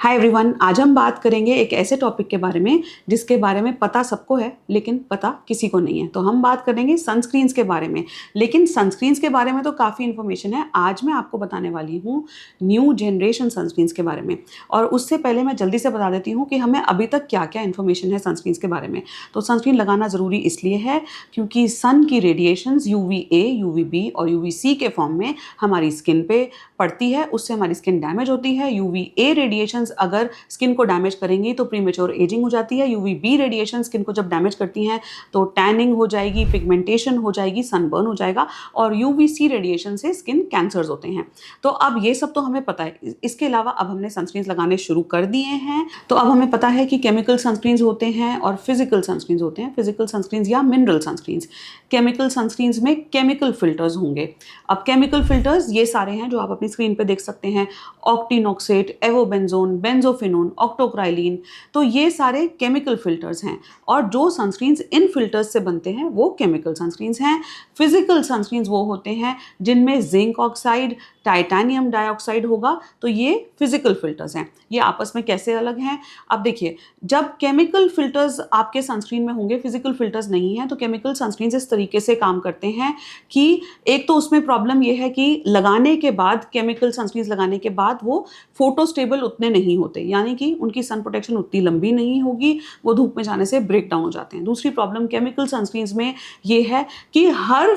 Hi everyone, आज हम बात करेंगे एक ऐसे टॉपिक के बारे में जिसके बारे में पता सबको है लेकिन पता किसी को नहीं है। तो हम बात करेंगे सनस्क्रीन्स के बारे में। लेकिन सनस्क्रीन्स के बारे में तो काफ़ी इन्फॉर्मेशन है। आज मैं आपको बताने वाली हूँ न्यू जनरेशन सनस्क्रीन्स के बारे में। और उससे पहले मैं जल्दी से बता देती हूँ कि हमें अभी तक क्या क्या इन्फॉर्मेशन है सनस्क्रीन्स के बारे में। तो सनस्क्रीन लगाना ज़रूरी इसलिए है क्योंकि सन की रेडिएशंस UVA, UVB और UVC के फॉर्म में हमारी स्किन पे पड़ती है। उससे हमारी स्किन डैमेज होती है। UVA रेडिएशंस अगर स्किन को डैमेज करेंगी तो प्रीमेच्योर एजिंग हो जाती है। UVB रेडिएशन स्किन को जब डैमेज करती हैं तो टैनिंग हो जाएगी, पिगमेंटेशन हो जाएगी, सनबर्न हो जाएगा। और UVC रेडिएशन से स्किन कैंसर्स होते हैं। तो अब ये सब तो हमें पता है। इसके अलावा अब हमने सनस्क्रीन्स लगाने शुरू कर दिए हैं। तो अब हमें पता है कि केमिकल सनस्क्रीन्स होते हैं और फिजिकल सनस्क्रीन्स होते हैं। फिजिकल सनस्क्रीन्स या मिनरल सनस्क्रीन्स। केमिकल सनस्क्रीन्स में केमिकल फिल्टर्स होंगे। अब केमिकल फिल्टर्स ये सारे हैं जो आप अपनी स्क्रीन पे देख सकते हैं। ऑक्टीनोक्सेट, एवोबेंजोन, बेंजोफिनोन, ऑक्टोक्राइलिन। तो ये सारे केमिकल फिल्टर्स हैं। और जो सनस्क्रीन्स इन फिल्टर्स से बनते हैं वो केमिकल सनस्क्रीन्स हैं। फिजिकल सनस्क्रीन्स वो होते हैं जिनमें जिंक ऑक्साइड, टाइटेनियम डाइऑक्साइड होगा। तो ये फिजिकल फिल्टर्स हैं। ये आपस में कैसे अलग हैं? अब देखिए, जब केमिकल फिल्टर्स आपके सनस्क्रीन में होंगे, फिजिकल फिल्टर्स नहीं है, तो केमिकल सनस्क्रीन्स इस तरीके से काम करते हैं कि एक तो उसमें प्रॉब्लम ये है कि लगाने के बाद, केमिकल सनस्क्रीन्स लगाने के बाद वो फोटो स्टेबल उतने नहीं होते, यानी कि उनकी सन प्रोटेक्शन उतनी लंबी नहीं होगी, वो धूप में जाने से ब्रेक डाउन हो जाते हैं। दूसरी प्रॉब्लम केमिकल सनस्क्रीन्स में ये है कि हर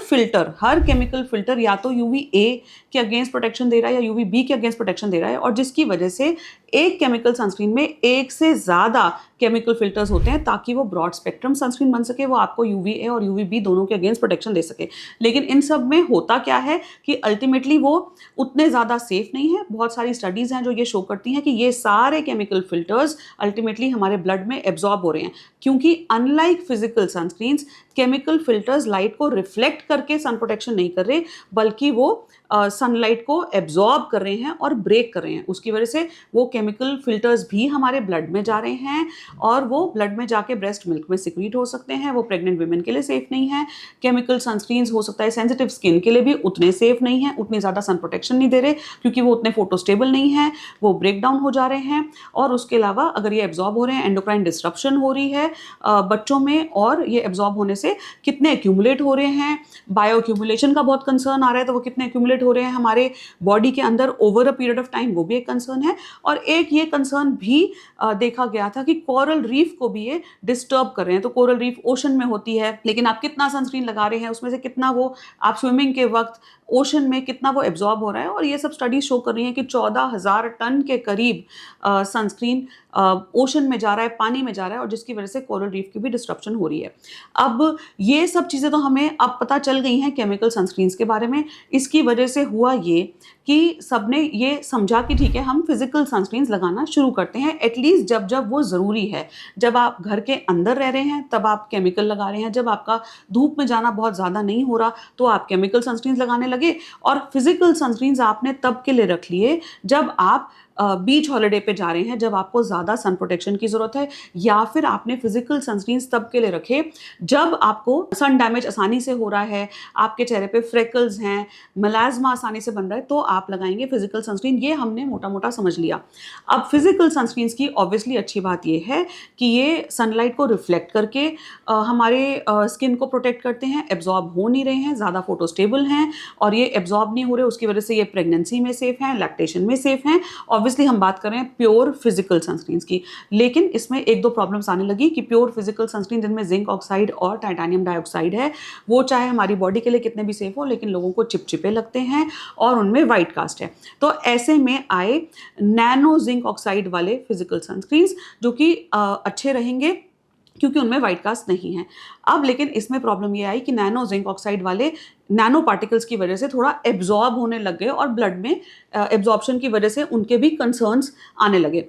केमिकल फिल्टर या तो UVA के अगेंस्ट प्रोटेक्शन दे रहा है या UVB के अगेंस्ट प्रोटेक्शन दे रहा है। और जिसकी वजह से एक केमिकल सनस्क्रीन में एक से ज़्यादा केमिकल फिल्टर्स होते हैं ताकि वो ब्रॉड स्पेक्ट्रम सनस्क्रीन बन सके, वो आपको UVA और UVB दोनों के अगेंस्ट प्रोटेक्शन दे सके। लेकिन इन सब में होता क्या है कि अल्टीमेटली वो उतने ज़्यादा सेफ नहीं है। बहुत सारी स्टडीज़ हैं जो ये शो करती हैं कि ये सारे केमिकल फिल्टर्स अल्टीमेटली हमारे ब्लड में एब्जॉर्ब हो रहे हैं, क्योंकि unlike physical sunscreens, chemical filters light को रिफ्लेक्ट करके सन प्रोटेक्शन नहीं कर रहे, बल्कि वो सनलाइट को एब्जॉर्ब कर रहे हैं और ब्रेक कर रहे हैं। उसकी वजह से वो केमिकल फिल्टर्स भी हमारे ब्लड में जा रहे हैं और वो ब्लड में जाके ब्रेस्ट मिल्क में सिक्रीट हो सकते हैं। वो प्रेग्नेंट वुमेन के लिए सेफ नहीं है। केमिकल सनस्क्रीन्स हो सकता है सेंसिटिव स्किन के लिए भी उतने सेफ नहीं है, उतनी ज़्यादा सन प्रोटेक्शन नहीं दे रहे, क्योंकि वो उतने फोटो स्टेबल नहीं है, वो ब्रेक डाउन हो जा रहे हैं। और उसके अलावा अगर ये एब्जॉर्ब हो रहे हैं, एंडोक्राइन डिस्ट्रप्शन हो रही है बच्चों में, और ये एब्जॉर्ब होने से कितने एक्यूमुलेट हो रहे हैं, बायो एक्यूमुलेशन का बहुत कंसर्न आ रहा है, तो वो कितने एक्यूमुलेट हो रहे हैं हमारे बॉडी के अंदर over a period of time, वो भी एक कंसर्न है। और एक ये कंसर्न भी देखा गया था कि कोरल रीफ को भी ये डिस्टर्ब कर रहे हैं। तो कोरल रीफ ओशन में होती है, लेकिन आप कितना सनस्क्रीन लगा रहे हैं, उसमें से कितना वो आप स्विमिंग के वक्त ओशन में कितना वो एब्जॉर्ब हो रहा है। और ये सब स्टडीज शो कर रही हैं कि 14,000 टन के करीब सनस्क्रीन ओशन में जा रहा है, पानी में जा रहा है, और जिसकी वजह से कोरल रीफ की भी डिस्ट्रप्शन हो रही है। अब ये सब चीज़ें तो हमें अब पता चल गई हैं केमिकल सनस्क्रीन्स के बारे में। इसकी वजह से हुआ ये कि सबने ये समझा कि ठीक है, हम फिजिकल सनस्क्रीन्स लगाना शुरू करते हैं, एटलीस्ट जब जब वो ज़रूरी है। जब आप घर के अंदर रह रहे हैं तब आप केमिकल लगा रहे हैं, जब आपका धूप में जाना बहुत ज़्यादा नहीं हो रहा तो आप केमिकल सनस्क्रीन्स लगाने लगे। और फिजिकल सनस्क्रीन्स आपने तब के लिए रख लिए जब आप बीच हॉलिडे पे जा रहे हैं, जब आपको ज़्यादा सन प्रोटेक्शन की ज़रूरत है, या फिर आपने फिजिकल सनस्क्रीन्स तब के लिए रखे जब आपको सन डैमेज आसानी से हो रहा है, आपके चेहरे पे फ्रेकल्स हैं, मेलास्मा आसानी से बन रहा है, तो आप लगाएंगे फिजिकल सनस्क्रीन। ये हमने मोटा मोटा समझ लिया। अब फिजिकल सनस्क्रीन्स की ऑब्वियसली अच्छी बात ये है कि ये सनलाइट को रिफ्लेक्ट करके हमारे स्किन को प्रोटेक्ट करते हैं, एब्जॉर्ब हो नहीं रहे हैं, ज़्यादा फोटो स्टेबल हैं, और ये एब्जॉर्ब नहीं हो रहे, उसकी वजह से ये प्रेगनेंसी में सेफ हैं, लैक्टेशन में सेफ हैं। ऑब्वियसली हम बात कर रहे हैं प्योर फिजिकल सनस्क्रीन्स की। लेकिन इसमें एक दो प्रॉब्लम्स आने लगी कि प्योर फिजिकल सनस्क्रीन जिनमें जिंक ऑक्साइड और टाइटेनियम डाइऑक्साइड है, वो चाहे हमारी बॉडी के लिए कितने भी सेफ हो, लेकिन लोगों को चिपचिपे लगते हैं और उनमें वाइट कास्ट है। तो ऐसे में आए नैनो जिंक ऑक्साइड वाले फिजिकल सनस्क्रीन्स, जो कि अच्छे रहेंगे क्योंकि उनमें वाइट कास्ट नहीं है। अब लेकिन इसमें प्रॉब्लम ये आई कि नैनो जिंक ऑक्साइड वाले नैनो पार्टिकल्स की वजह से थोड़ा एब्जॉर्ब होने लग गए, और ब्लड में एब्जॉर्प्शन की वजह से उनके भी कंसर्न्स आने लगे।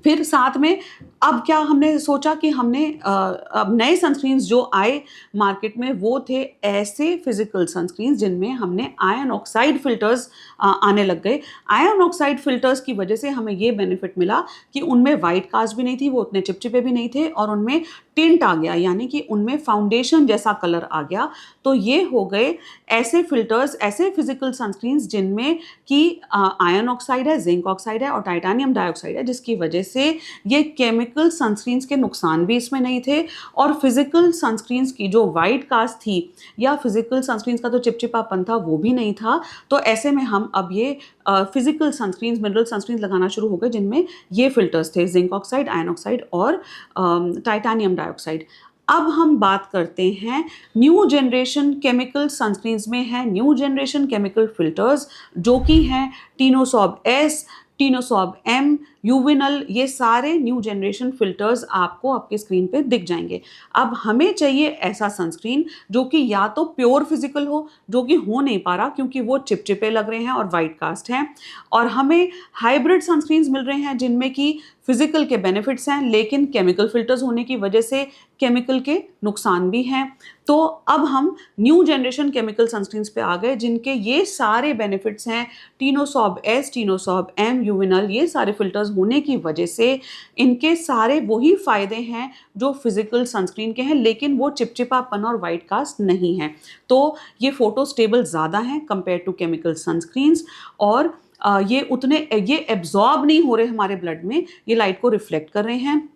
फिर साथ में अब क्या हमने सोचा कि हमने अब नए सनस्क्रीन्स जो आए मार्केट में वो थे ऐसे फिजिकल सनस्क्रीन्स जिनमें हमने आयन ऑक्साइड फिल्टर्स आने लग गए। आयन ऑक्साइड फिल्टर्स की वजह से हमें ये बेनिफिट मिला कि उनमें वाइट कास्ट भी नहीं थी, वो उतने चिपचिपे भी नहीं थे, और उनमें टिंट आ गया, यानी कि उनमें फाउंडेशन जैसा कलर आ गया। तो ये हो गए ऐसे फिल्टर्स, ऐसे फिजिकल सनस्क्रीन्स जिनमें कि आयन ऑक्साइड है, जिंक ऑक्साइड है और टाइटेनियम डाइऑक्साइड है, जिसकी वजह से ये केमिकल सनस्क्रीन्स के नुकसान भी इसमें नहीं थे और फिजिकल सनस्क्रीन्स की जो वाइट कास्ट थी या फिजिकल सनस्क्रीन्स का तो चिपचिपापन था वो भी नहीं था। तो ऐसे में हम अब ये फिजिकल सनस्क्रीन्स, मिनरल सनस्क्रीन्स लगाना शुरू हो गए जिनमें ये फिल्टर्स थे, जिंक ऑक्साइड, आयन ऑक्साइड और टाइटेनियम डाइऑक्साइड। अब हम बात करते हैं न्यू जनरेशन केमिकल सनस्क्रीन्स में है न्यू जनरेशन केमिकल फिल्टर्स, जो कि हैं टिनोसॉब एस, टिनोसॉब एम, यूविनल, ये सारे न्यू जनरेशन फिल्टर्स आपको आपके स्क्रीन पे दिख जाएंगे। अब हमें चाहिए ऐसा सनस्क्रीन जो कि या तो प्योर फिजिकल हो, जो कि हो नहीं पा रहा क्योंकि वो चिपचिपे लग रहे हैं और वाइट कास्ट हैं, और हमें हाइब्रिड सनस्क्रीन्स मिल रहे हैं जिनमें कि फिजिकल के बेनिफिट्स हैं लेकिन केमिकल फिल्टर्स होने की वजह से केमिकल के नुकसान भी हैं। तो अब हम न्यू जनरेशन केमिकल सनस्क्रीन्स पे आ गए जिनके ये सारे बेनिफिट्स हैं, टिनोसॉब एस, टिनोसॉब एम, यूविनल, ये सारे फिल्टर्स होने की वजह से इनके सारे वही फायदे हैं जो फिजिकल सनस्क्रीन के हैं, लेकिन वो चिपचिपापन और वाइट कास्ट नहीं है। तो ये फोटो स्टेबल ज़्यादा हैं कंपेयर टू केमिकल सनस्क्रीन्स, और ये एब्जॉर्ब नहीं हो रहे हमारे ब्लड में, ये लाइट को रिफ्लेक्ट कर रहे हैं।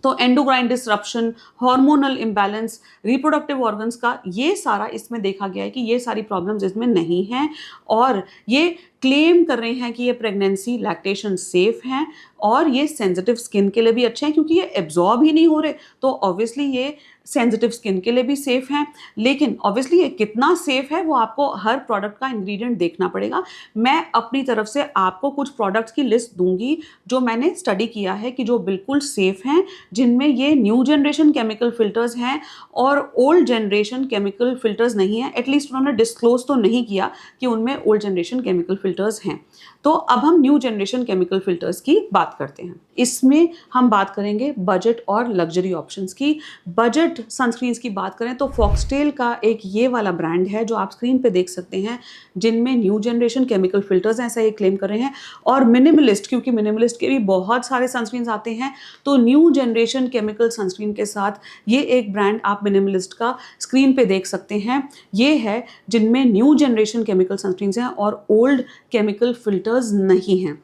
तो endocrine disruption, hormonal imbalance, reproductive organs का ये सारा इसमें देखा गया है कि ये सारी प्रॉब्लम्स इसमें नहीं हैं, और ये क्लेम कर रहे हैं कि ये प्रेगनेंसी लैक्टेशन सेफ हैं और ये सेंसिटिव स्किन के लिए भी अच्छे हैं क्योंकि ये एब्जॉर्ब ही नहीं हो रहे, तो ऑब्वियसली ये सेंसिटिव स्किन के लिए भी सेफ हैं। लेकिन ऑब्वियसली ये कितना सेफ है वो आपको हर प्रोडक्ट का इंग्रेडिएंट देखना पड़ेगा। मैं अपनी तरफ से आपको कुछ प्रोडक्ट्स की लिस्ट दूंगी जो मैंने स्टडी किया है कि जो बिल्कुल सेफ हैं, जिनमें ये न्यू जनरेशन केमिकल फिल्टर्स हैं और ओल्ड जनरेशन केमिकल फिल्टर्स नहीं हैं। एटलीस्ट उन्होंने डिस्क्लोज तो नहीं किया कि उनमें ओल्ड जनरेशन केमिकल फिल्टर्स हैं। तो अब हम न्यू जनरेशन केमिकल फिल्टर्स की बात करते हैं। इसमें हम बात करेंगे बजट और लग्जरी ऑप्शंस की। बजट सनस्क्रीन्स की बात करें तो फॉक्सटेल का एक ये वाला ब्रांड है जो आप स्क्रीन पे देख सकते हैं, जिनमें न्यू जनरेशन केमिकल फिल्टर्स ऐसा ये क्लेम कर रहे हैं। और मिनिमलिस्ट, क्योंकि मिनिमलिस्ट के भी बहुत सारे सनस्क्रीन्स आते हैं, तो न्यू जनरेशन केमिकल सनस्क्रीन के साथ ये एक ब्रांड आप मिनिमलिस्ट का स्क्रीन पे देख सकते हैं। ये है जिनमें न्यू जनरेशन केमिकल सनस्क्रीन्स हैं और ओल्ड केमिकल फिल्टर्स नहीं हैं।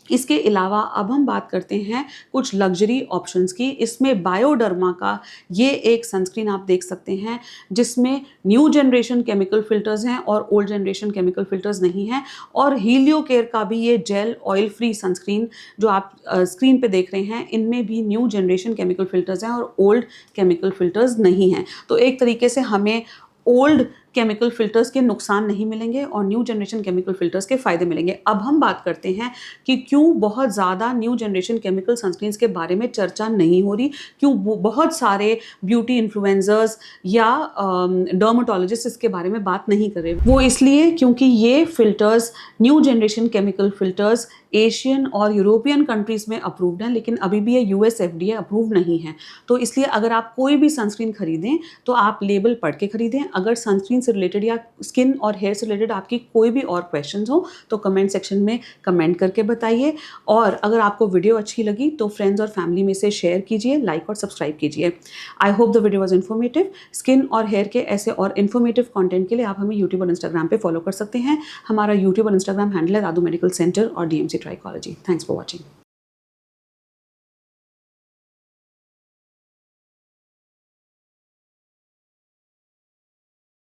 इसके अलावा अब हम बात करते हैं कुछ लग्जरी ऑप्शंस की। इसमें बायोडर्मा का ये एक सनस्क्रीन आप देख सकते हैं जिसमें न्यू जनरेशन केमिकल फिल्टर्स हैं और ओल्ड जनरेशन केमिकल फिल्टर्स नहीं हैं। और हीलियो केयर का भी ये जेल ऑयल फ्री सनस्क्रीन जो आप स्क्रीन पे देख रहे हैं, इनमें भी न्यू जनरेशन केमिकल फिल्टर्स हैं और ओल्ड केमिकल फिल्टर्स नहीं हैं। तो एक तरीके से हमें ओल्ड केमिकल फिल्टर्स के नुकसान नहीं मिलेंगे और न्यू जनरेशन केमिकल फिल्टर्स के फ़ायदे मिलेंगे। अब हम बात करते हैं कि क्यों बहुत ज़्यादा न्यू जनरेशन केमिकल सनस्क्रीन्स के बारे में चर्चा नहीं हो रही, क्यों बहुत सारे ब्यूटी इन्फ्लुएंसर्स या डर्माटोलॉजिस्ट इसके बारे में बात नहीं कर रहे। वो इसलिए क्योंकि ये filters, new generation chemical filters, Asian और यूरोपियन कंट्रीज़ में अप्रूव्ड हैं, लेकिन अभी भी ये US FDA अप्रूव नहीं है। तो इसलिए अगर आप कोई भी सनस्क्रीन खरीदें तो आप लेबल पढ़ के खरीदें। अगर सनस्क्रीन से रिलेटेड या स्किन और हेयर से रिलेटेड आपकी कोई भी और क्वेश्चंस हो तो कमेंट सेक्शन में कमेंट करके बताइए। और अगर आपको वीडियो अच्छी लगी तो फ्रेंड्स और फैमिली में से शेयर कीजिए, लाइक और सब्सक्राइब कीजिए। I hope the video was informative. Skin और हेयर के ऐसे और इन्फॉर्मेटिव कंटेंट के लिए आप हमें यूट्यूब और इंस्टाग्राम पे फॉलो कर सकते हैं। हमारा यूट्यूब और इंस्टाग्राम हैंडल है दादू मेडिकल सेंटर और DMC trichology. Thanks for watching.